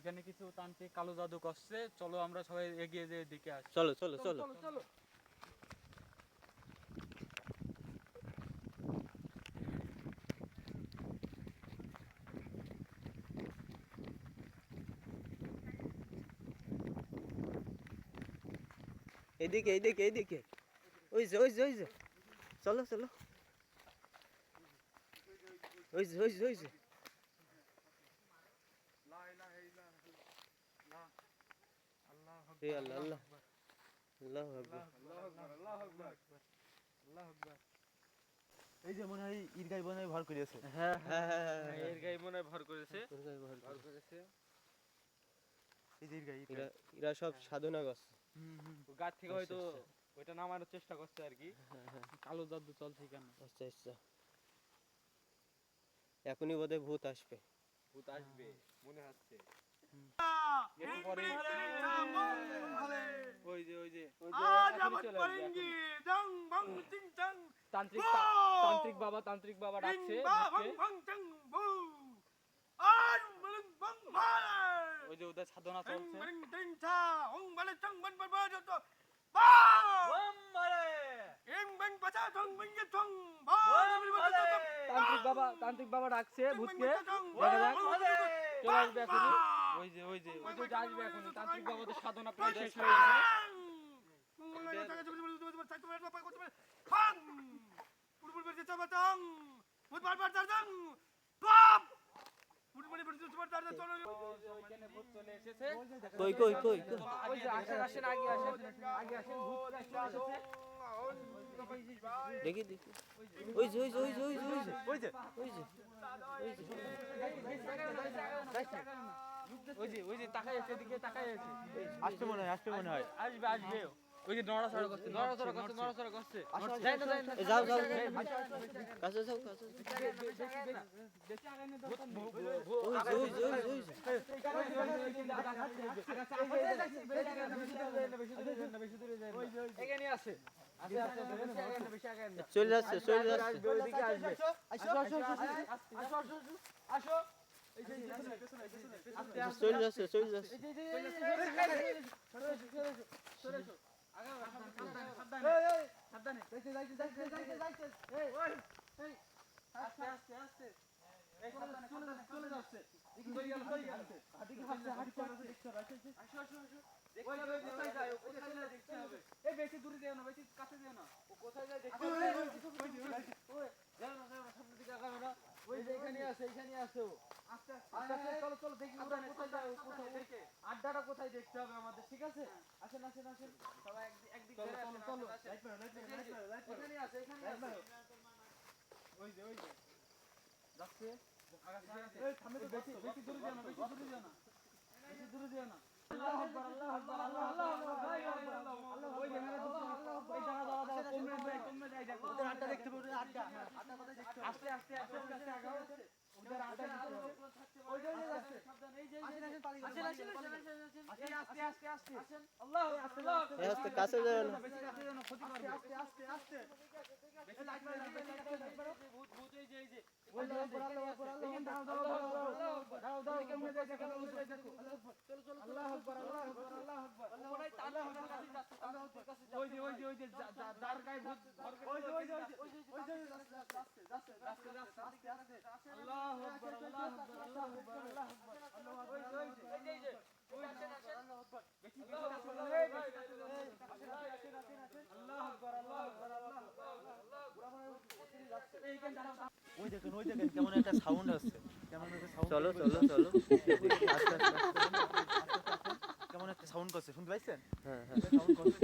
এখানে কিছু তান্ত্রিক কালো জাদু করছে, চলো আমরা সবাই এগিয়ে যে দিকে আসি। চলো চলো চলো চলো। এদিকে এদিকে এদিকে, ওই যে ওই যে ওই যে, চলো চলো, ওই যে ওই যে ওই যে। এ আল্লাহ আল্লাহ আল্লাহু আকবার। এই যে মনে হয় ঈদগাহ মনে হয় ভর করেছে। হ্যাঁ হ্যাঁ হ্যাঁ হ্যাঁ এর গায়ে মনে হয় ভর করেছে। এই যে ঈদগাহ এরা এরা সব সাধনা করছে। গাছ থেকে হয়তো আচ্ছা, ওইটা নামানোর চেষ্টা করছে আর কি। হ্যাঁ হ্যাঁ, কালো জাদু চলছে কেন? আচ্ছা আচ্ছা, এখনই বোধহয় ভূত আসবে। ভূত আসবে মনে হচ্ছে। একটু পরে ওই যে এখনই চলে আসবে এখনই। তান্ত্রিক বাবা ডাকছে ভূতকে। ওই যে ওদের সাধনা চলছে। তান্ত্রিক বাবা ডাকছে ভূতকে, দেখা যাক চলে আসবে এখনই। ওই যে আসবে এখনই। তান্ত্রিক বাবাদের সাধনা প্রায় শেষ হয়ে গেছে। ওইখানে ভূত চলে এসেছে। কই কই কই কই? ওই যে আসেন আগে আসেন ভূত চলে এসেছে। দেখি দেখি, ওই যে ওই যে ওই যে ওই যে ওই যে ওই যে ওই যে ওই যে তাকাই আছে, এদিকে তাকাই আছে। আসতে মনে হয় আসবে ওই যে নড়াচড়া করছে। যায় না এ যাও যাও যাও, কাছে যাও কাছে যাও। ওই যে ওই যে ওই যে ওই যে, এখানে আছে। চলে যাচ্ছে চলে যাচ্ছে। ওইদিকে আসবে। আসো। চলে যাচ্ছে চলে যাচ্ছে। বেশি দূরে যেও না, বেশি কাছে যেও না। ও কোথায় যায় দেখতে ওই যে এখানে আছে ও। আস্তে চলো দেখি ওরা কোথায় যায়, আড্ডাটা কোথায় দেখতে হবে আমাদের, ঠিক আছে? আসেন সবাই একদিক ধরে আসেন। চলো এখানে আছে ওই যে যাচ্ছে। বেশি দূরে যেও না। আল্লাহু আকবার। ওই যে এখানে ওই দাঁড়া কমরে যাই দেখো। ওদের আড্ডা দেখতে পাবো, আড্ডা কোথায় দেখতে পাবো? আস্তে আগাও। ওদের আড্ডা দিতে হবে। ওই যে যাচ্ছে। আসেন। আল্লাহু আকবার। এ আস্তে কাছে যাও না। বেশি কাছে যেও না, ক্ষতি করবে। আস্তে। বেশি লাগবে না। ভূত এই যে আল্লাহু আকবার। দাও কেমনে যায় দেখো। চলো। আল্লাহু আকবার। ওরাই আল্লাহু আকবার। ওই যে যার গায়ে ভূত ওই যে যাচ্ছে। আল্লাহু আকবার। ওই যে আসেন। বেশি কাছে আল্লাহু আকবার। ওই দেখেন কেমন একটা সাউন্ড আসছে, চলো চলো চলো। আস্তে আস্তে কেমন একটা সাউন্ড করছে, শুনতে পাইছেন? হ্যাঁ হ্যাঁ, সাউন্ড করছে,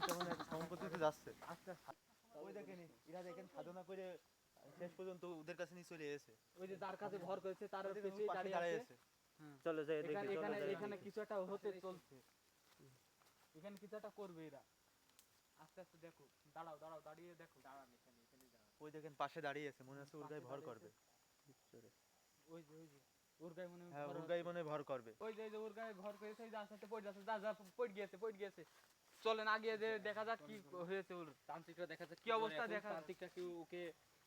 কেমন একটা সাউন্ড করতে যাচ্ছে। ওই দেখেন এরা দেখেন সাধনা করে শেষ পর্যন্ত ওদের কাছে নিয়ে চলে এসেছে। ওই যে যার কাছে ভর করেছে তার ওদের পেছনেই পাশে দাঁড়িয়ে দাঁড়িয়ে আছে। আছে। চলো যাই দেখি চলো যাই এখানে দেখি। কিছু একটা হতে চলছে। এখানে কিছু একটা করবে এরা। আস্তে দেখো। দাঁড়াও দাঁড়িয়ে দেখো। দাঁড়ান এখানে দাঁড়ান। ওই দেখেন পাশে দাঁড়িয়ে আছে, মনে হচ্ছে ওর গায়ে ভর করবে। ওই যে ওর গায়ে মনে হয় হ্যাঁ, ভর ওর গায়ে মনে হয় ভর করবে। ওই যে ওর গায়ে ভর করেছে, ওই যে আস্তে আস্তে পড়ে যাচ্ছে। যা পড়ে গিয়েছে। চলেন আগে যে দেখা যাক কি হয়েছে ওর। তান্ত্রিকরা দেখা যাক কি অবস্থা, দেখা তান্ত্রিকটা কি ওকে